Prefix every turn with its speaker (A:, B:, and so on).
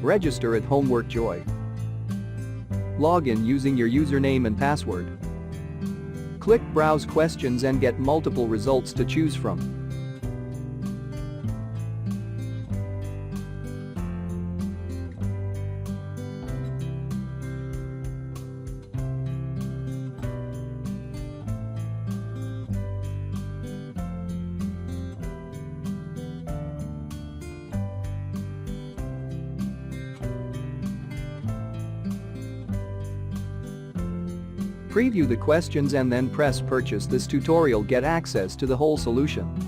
A: Register at Homework Joy. Log in using your username and password. Click Browse Questions and get multiple results to choose from. Preview the questions and then press Purchase. This tutorial get access to the whole solution.